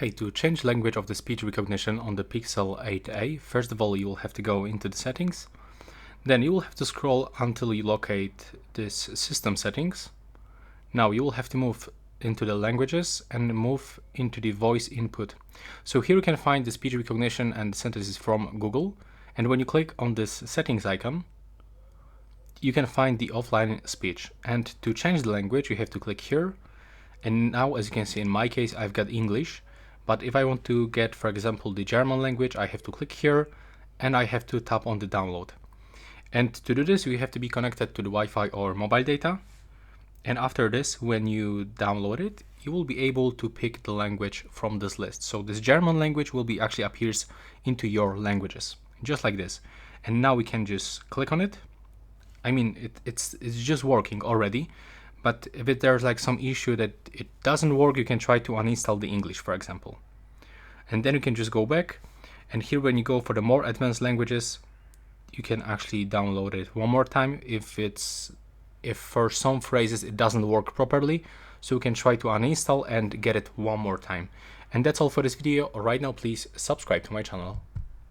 Hey, to change language of the speech recognition on the Pixel 8a, first of all you will have to go into the settings. Then you will have to scroll until you locate this system settings. Now you will have to move into the languages and move into the voice input. So here you can find the speech recognition and sentences from Google. And when you click on this settings icon, you can find the offline speech. And to change the language, you have to click here. And now, as you can see, in my case, I've got English. But if I want to get, for example, the German language, I have to click here and I have to tap on the download. And to do this, you have to be connected to the Wi-Fi or mobile data. And after this, when you download it, you will be able to pick the language from this list. So this German language will be actually appears into your languages, just like this. And now we can just click on it. I mean, it's just working already. But if there's like some issue that it doesn't work, you can try to uninstall the English, for example. And then you can just go back. And here when you go for the more advanced languages, you can actually download it one more time if for some phrases it doesn't work properly. So you can try to uninstall and get it one more time. And that's all for this video. Right now, please subscribe to my channel.